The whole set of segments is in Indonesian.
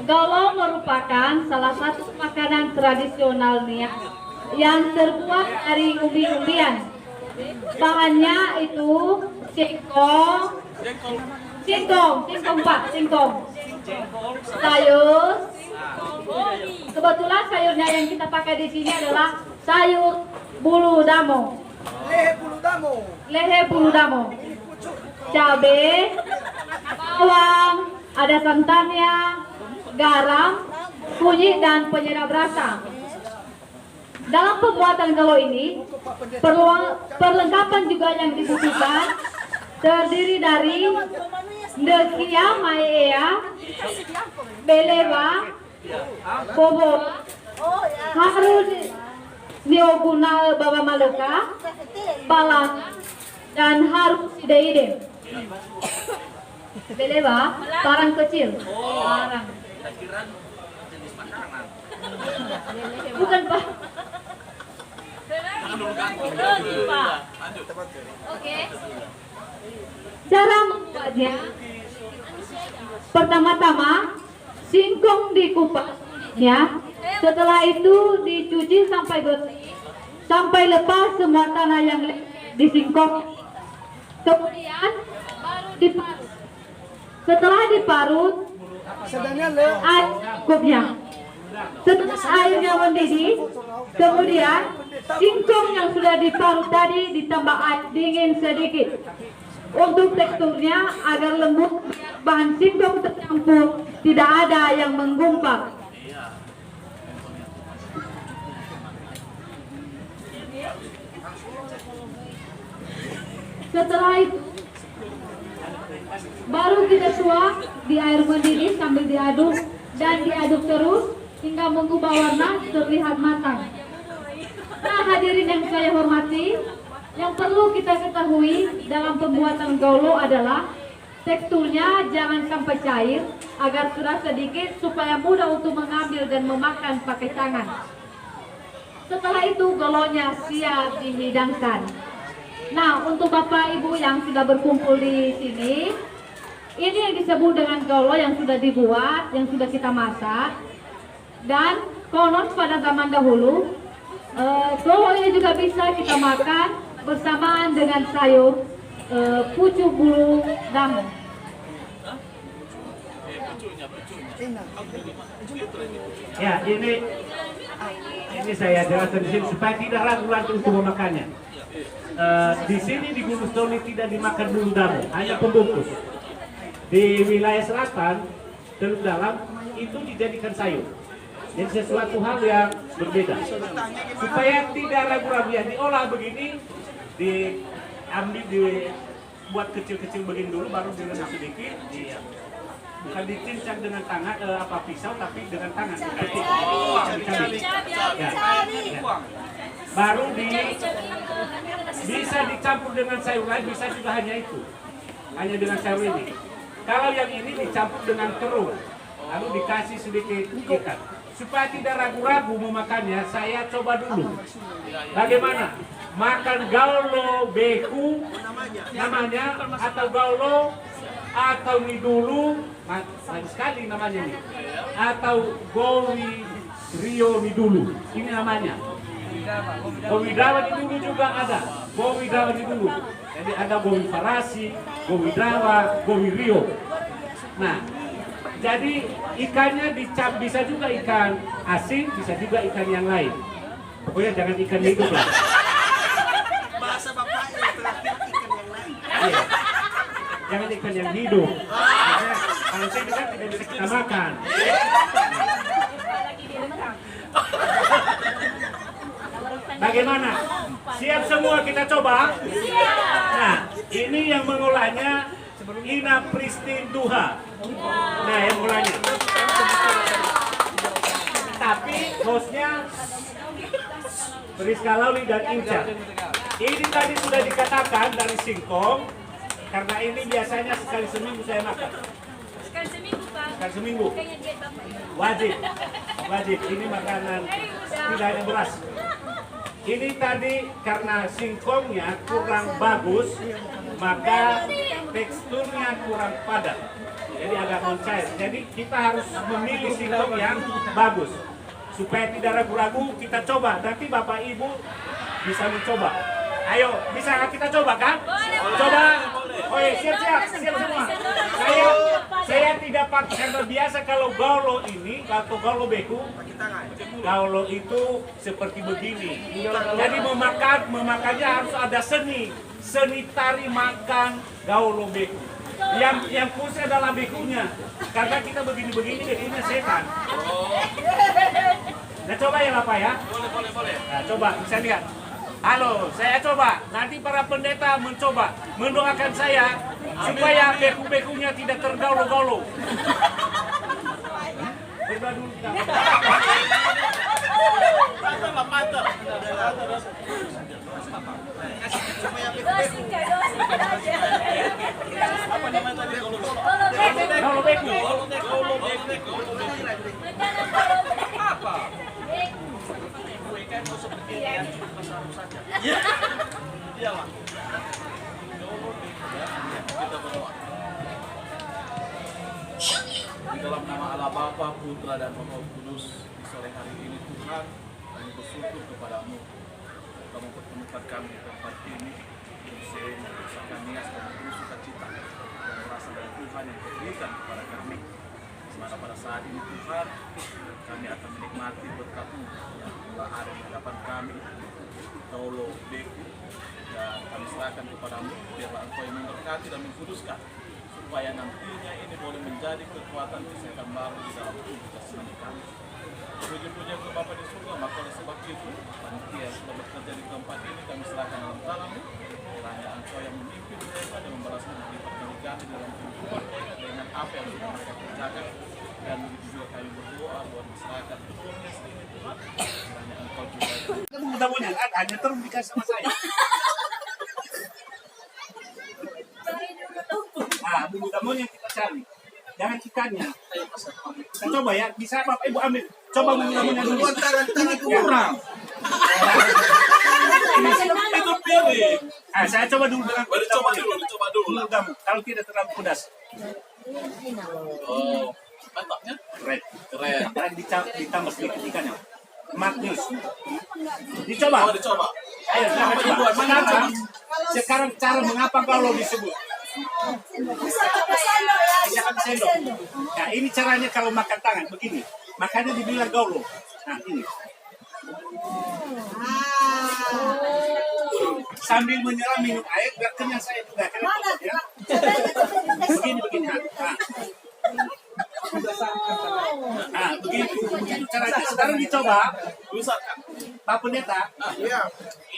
Golo merupakan salah satu makanan tradisional Nias yang terbuat dari umbi-umbian. Bahannya itu singkong, Pak, singkong. Sayur. Kebetulan sayurnya yang kita pakai di sini adalah sayur bulu damo. Lehe bulu damo. Cabai, bawang, ada santannya, garam, kunyit dan penyedap rasa. Dalam pembuatan galo ini, perlengkapan juga yang dibutuhkan terdiri dari nekia maea, belewa, bobo, harus nioguna bawa maleka, balang, dan harus ide-ide. Belewa, barang kecil. Barang. Bukan, Pak. Oke. Cara membuatnya, pertama-tama singkong dikupas, ya. Setelah itu dicuci sampai bersih, sampai lepas semua tanah yang di singkong. Kemudian baru diparut. Setelah diparut, air cukupnya. Setelah airnya mendidih, kemudian singkong yang sudah diparut tadi ditambah air dingin sedikit. Untuk teksturnya agar lembut, bahan singkong tercampur, tidak ada yang menggumpal. Setelah itu baru kita tuang di air mendidih sambil diaduk dan diaduk terus hingga mengubah warna terlihat matang. Nah, hadirin yang saya hormati, yang perlu kita ketahui dalam pembuatan gaulo adalah teksturnya jangan sampai cair agar sudah sedikit supaya mudah untuk mengambil dan memakan pakai tangan. Setelah itu gaulonya siap dihidangkan. Nah, untuk Bapak Ibu yang sudah berkumpul di sini, ini yang disebut dengan gaulo yang sudah dibuat, yang sudah kita masak. Dan konon pada zaman dahulu, gaulo ini juga bisa kita makan bersamaan dengan sayur pucuk bulu damo. Ya, ini saya jelaskan di sini supaya tidak ragu-ragu untuk memakannya. Di sini di Gunung Stoni tidak dimakan bulu damo, hanya pembungkus. Di wilayah selatan, Teluk Dalam itu dijadikan sayur. Jadi sesuatu hal yang berbeda. Supaya tidak ragu-ragu ya diolah begini, diambil, dibuat kecil-kecil begini dulu, baru direnak sedikit. Bukan dicincang dengan tangan, pisau, tapi dengan tangan. Baru bisa dicampur dengan sayur lain, bisa juga hanya itu, hanya dengan sayur ini. Kalau yang ini dicampur dengan terung, lalu dikasih sedikit ikan. Supaya tidak ragu-ragu memakannya, saya coba dulu. Bagaimana? Makan gaulo beku namanya, atau gaulo, atau nidulu, banyak sekali namanya nih. Atau gowi rio nidulu, ini namanya. Gowi dawa nidulu juga ada, gowi dawa nidulu. Jadi ada gowi farasi, gowi dawa, gowi rio. Nah, jadi ikannya dicap, bisa juga ikan asin, bisa juga ikan yang lain. Pokoknya jangan ikan hidup lah. Bahasa bapak yang terakhir ikan yang lain. Iya. Jangan ikan yang hidup. Karena kalau saya kan tidak bisa kita makan. Bagaimana? Siap semua kita coba? Nah, ini yang mengolahnya Ina Pristin Duha. Nah, yang mengolahnya. Tapi hostnya Priska Lauli dan Inca. Ini tadi sudah dikatakan dari singkong, karena ini biasanya sekali seminggu saya makan. Sekali seminggu, Pak. Sekali seminggu. Kayaknya diet Bapak. Wajib. Wajib. Ini makanan tidak ada beras. Ini tadi karena singkongnya kurang bagus, maka teksturnya kurang padat. jadi agak non-cair. Jadi kita harus memilih singkong yang bagus supaya tidak ragu-ragu. Kita coba, nanti Bapak Ibu bisa mencoba. Ayo, bisa kita coba kan? Coba. Oke, siap semua. Saya tidak pakai, karena biasa kalau gaulo ini atau gaulo beku, gaulo itu seperti begini. Jadi memakannya harus ada seni tari makan gaulo beku. Yang khusus adalah bekunya, karena kita begini jadinya setan. Nah coba ya Bapak ya. Boleh. Nah, coba bisa lihat. Halo, saya coba. Nanti para pendeta mencoba mendoakan saya supaya beku-bekunya tidak tergaulo-gaulo. Berdoa dulu. Mantap. Apa namanya tadi? Gaulo beku. Apa? Kan seperti yang pasar saja. Iya. Iyalah. Kita berdoa. Di dalam nama Allah Bapa, Putra dan Roh Kudus, di sore hari ini Tuhan, kami bersyukur kepadamu. Kamu pertemukan kami di tempat ini, berusaha niat dan penuh sukacita dan merasa dari Tuhan yang diberikan kepada kami. Dimana pada saat ini Tuhan, kami akan menikmati berkat-Mu yang telah ada di hadapan kami, Gaulo beku, dan kami serahkan kepadamu, biarlah Engkau yang memberkati dan mengkuduskan, supaya nantinya ini boleh menjadi kekuatan kesehatan baru di dalam tubuh jasmani kami. Puji-puji ke Bapa di surga, maka oleh sebab itu, panitia yang sudah bekerja di tempat ini kami serahkan dalam tangan-Mu, kiranya Engkau yang memimpin mereka dan membalaskan berlipat kali kami dalam kehidupan mereka dengan apa yang sudah mereka kerjakan. Dan begitu juga kami berdoa buat masyarakat Flores ini Tuhan, kiranya Engkau juga Mudah-mudahan kan hanya terus dikasih sama saya. Nah, mudah-mudahan yang kita cari, jangan ikannya. Kita coba ya, bisa Bapak Ibu ambil. Coba mudah-mudahan dulu. tangan kurang. Itu pilih. Ah, saya coba dulu dengan Coba dulu. mudah-mudahan. Kalau tidak terlalu pedas. Oh, mantapnya. Keren. Dan ditambah sedikit ikannya. Magnus. Dicoba. Dicoba. Ayo, sekarang cara mengapa gaulo disebut? Jangan sendok. Nah, ini caranya kalau makan tangan begini. Makanya dibilang gaulo. Nah, ini. Sambil menyelam minum air, biar kenyang saya juga. Ya. Begini. Nah, begitu caranya. Sekarang dicoba. Pak Pendeta,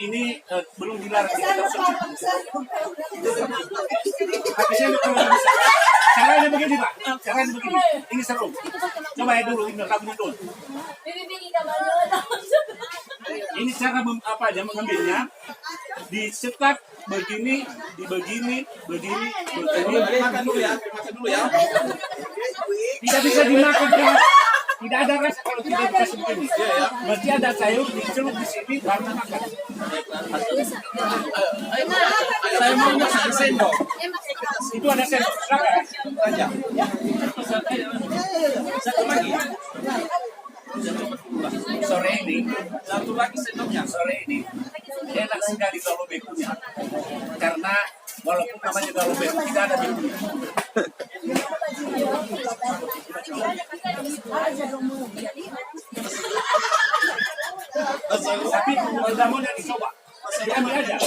ini belum dilarang di kitab suci. Tapi saya kalau bisa. Caranya begini, Pak. Caranya begini. Ini seru. Coba ya dulu, ini lagunya dulu. Ini cara mengambilnya. Disekat begini. Makan dulu ya. Tidak bisa dimakan, tidak ada rasa kalau tidak dikasih begini. Berarti ada sayur dicelup di sini baru makan. Saya mau satu sendok. Itu ada sendok. Saja. Satu lagi. Sore ini, Satu lagi sendoknya. sore ini enak sekali gaulo bekunya. Karena walaupun namanya gaulo beku tidak ada bekunya. Tapi mudah-mudahan dicoba. Saya ambil aja.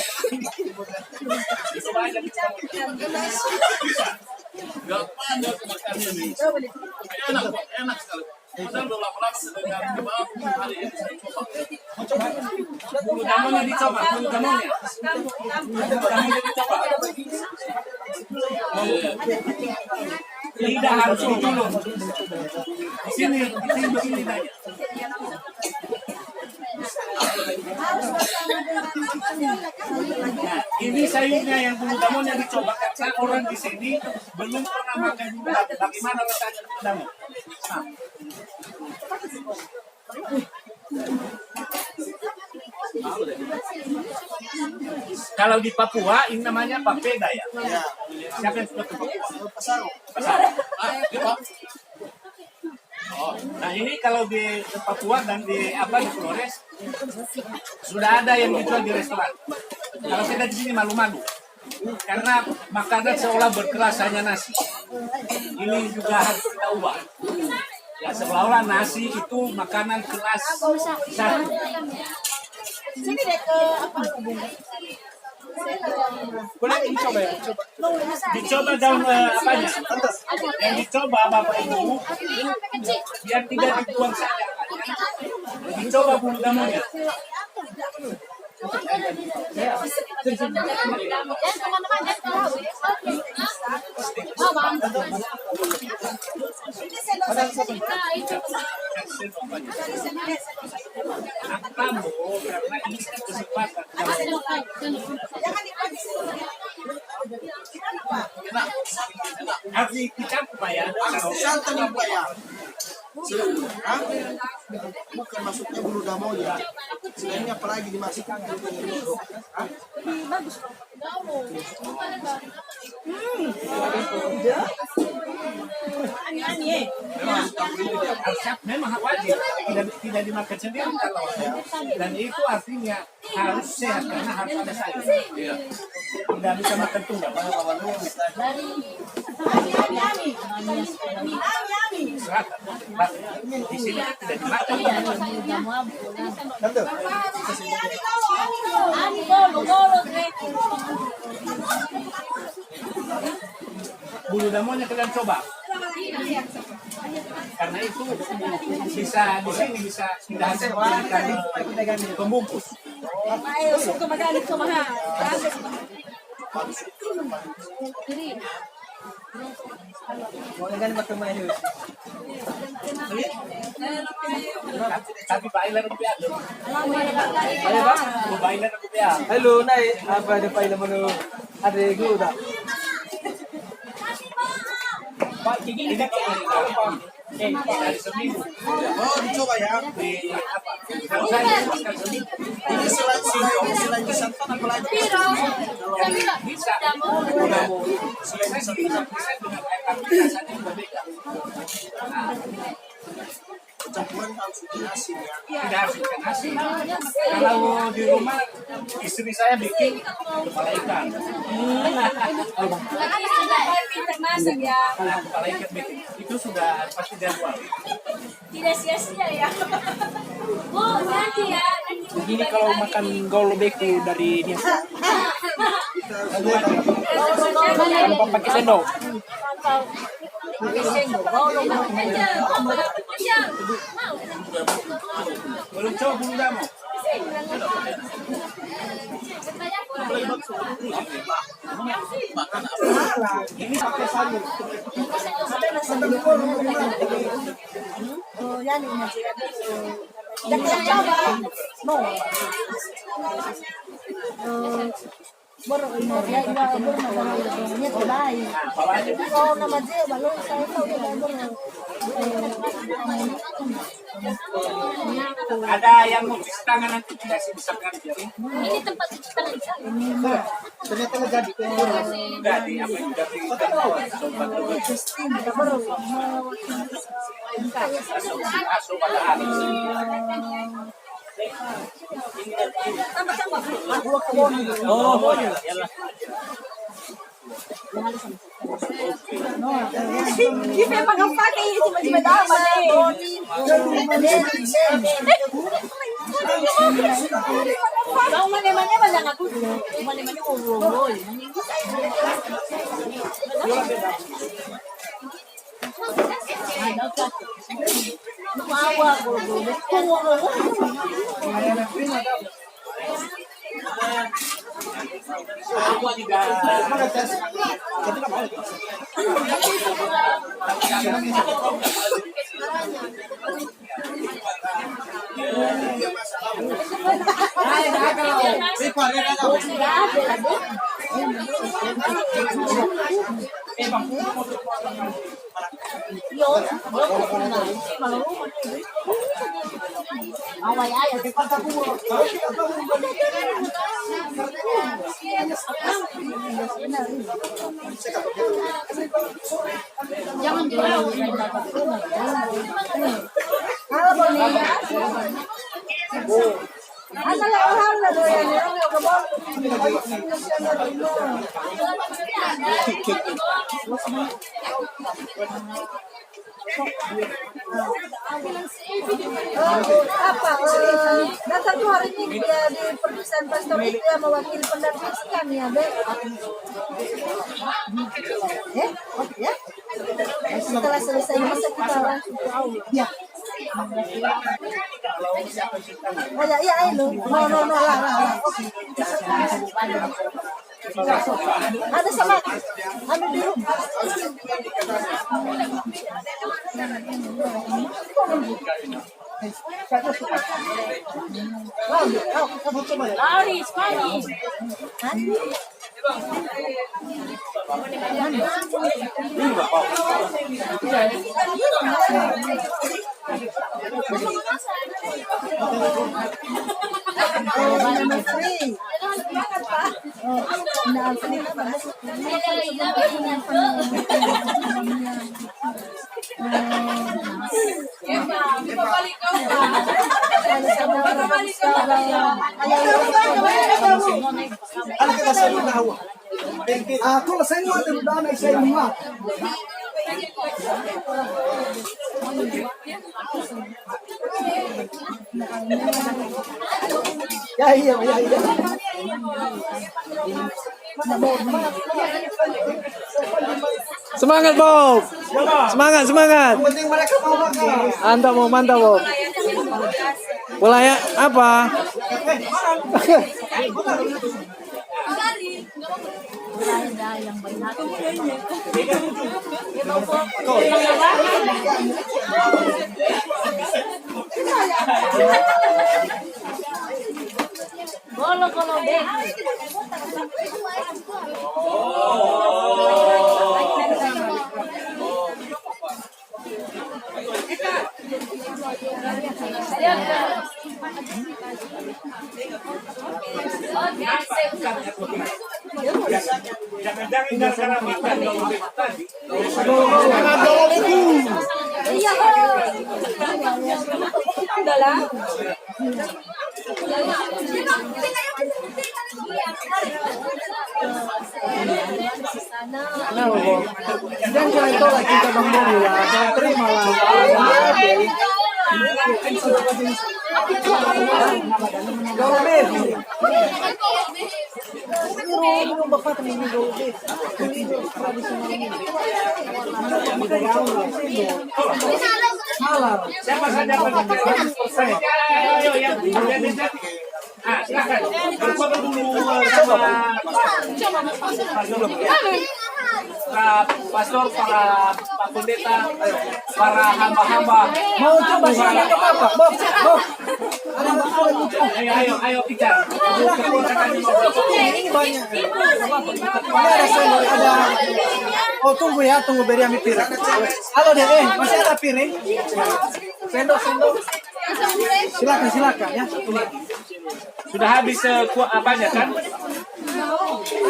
Dicoba aja. Bisa. Gak pandai makan ini. Enak sekali. Padahal udah lama-lama dengan hari ini saya coba. Mudah-mudahan dicoba. Mudah-mudahan dicoba. Lidah harus dijulur. Di sini begini lidahnya. Nah, ini sayurnya yang mudah-mudahan dicoba karena orang di sini belum pernah makan juga. Bagaimana rasanya mudah-mudahan? Nah. Kalau di Papua ini namanya papeda ya. Ya. Siapa yang suka ke Papua? Pasar. Pasar. Oh, nah ini kalau di Papua dan di di Flores sudah ada yang dijual di restoran. Kalau kita di sini malu-malu karena makanan seolah berkelas hanya nasi. Ini juga harus kita ubah. Ya seolah-olah nasi itu makanan kelas satu. Sini deh ke apa? Boleh dicoba ya? Coba. Dicoba daun apanya? Yang dicoba Bapak Ibu biar tidak dibuang saja. Dicoba bulu damonya. Kamu karena ini kan kesempatan. Harus dicampur Pak ya. Santan yang Pak ya. Hah? Bukan maksudnya bulu damonya. Selainnya apa lagi dimasukkan? Hah? Memang wajib tidak dimakan sendiri kalau dan itu artinya harus sehat karena harus ada sayur. Tidak bisa makan tunggal. Di sini tidak dimakan. Bulu damonya kalian coba. Karena itu bisa di sini bisa tidak hanya dijadikan pembungkus. Tapi bailan rupiah. Bailan rupiah. Halo, naik apa ada pailan menu ada guru tak? Pak ini dari seminggu. Oh, dicoba ya. Di apa? Kalau saya makan seminggu. Ini selain santan apa lagi? Bisa. Selain bisa dengan air tapi rasanya berbeda. Campuran harus bikin asin ya. Tidak harus ikan asin. Kalau di rumah istri saya bikin kepala ikan. Masak ya. Nah, kepala ikan bikin itu sudah pasti jadwal. Tidak sia-sia ya. Oh, nanti ya. Begini kalau makan gaul beku dari dia. Lupa pakai sendok. Belum coba bulu damo. Ini pakai sayur. Oh, yan yung masira dito. Jangan coba. No. Baru ini ya iba baru na tulay. Oh, naman dia baru saya tahu dia baru. Ada yang mau cuci tangan nanti tidak sih bisa kan jadi. Ini tempat cuci tangan. Ternyata nggak jadi. Enggak di apa yang dari sobat sobat habis. Oh, ya. Kita pag-pakai si madama Kau mana-mana ba lang ako? Mana-mana ko roll. Mawa ko. Aku juga Yo, Away ayaw kay pagka ko. Jangan jual. Halo Boni. Asal orang lah doyan orang yang kebal. Apa dasar tuh hari ini dia di perpisahan pastor itu yang mewakili pendamping kami ya Be. Ya setelah selesai masa kita ya oh ya iya lo no lah ada sama ambil dulu Laris, Manis. Ako sa inyo ang dami sa inyo. Ya iya. Semangat Bob. Semangat. Penting mereka mau makan. Mantap Bob. Mulai ya, apa? Bolo kalau deh. Jangan-jangan gara-gara minta Golobek tadi. iya udahlah Nah, Bob. Jangan kira itu lagi kita Bang Bob ya. Saya terima lah. Yung bapak temen Golobek. Malam. Siapa saja persen? Ayo yang silakan. Berfoto dulu sama Pak Pastor, Pak Pendeta, para hamba-hamba. Mau coba sini ke Bapak, Bob. Ayo kita. Ini banyak. Ada sendok, ada. Oh tunggu beri ambil piring. Halo deh, masih ada piring? Sendok. Silakan ya. Sudah habis apanya kan?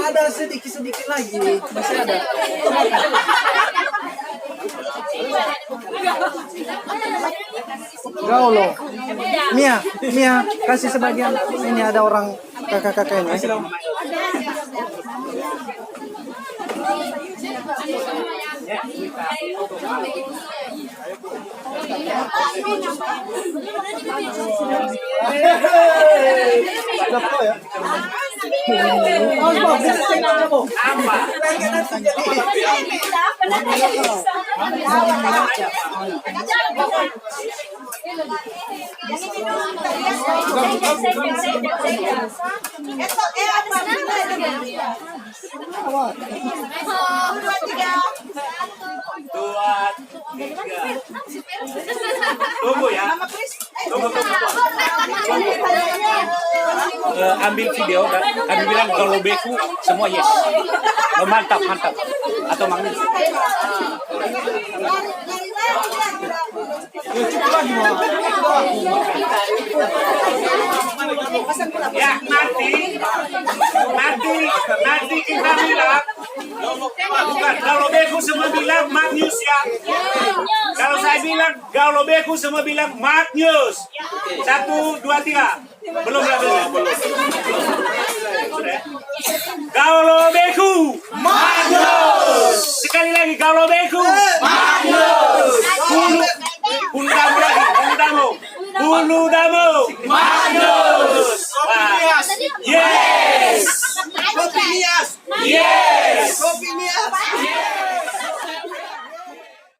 Ada sedikit lagi, masih ada. Gaulo. Mia, kasih sebagian. Ini ada orang kakak-kakak ini. Tunggu ya. Tunggu. Ambil video dan kami bilang Golobekku semua yes. Mantap. Atau Mang Nis. cukup lagi mau. Ya nanti kita bilang bukan kalau beku semua bilang Magnus ya. Kalau saya bilang kalau beku semua bilang Magnus. 1, 2, 3. Belum. Sudah. Kalau beku Magnus. Sekali lagi kalau beku Magnus. Bulu damu Magnus. Yes. Yes.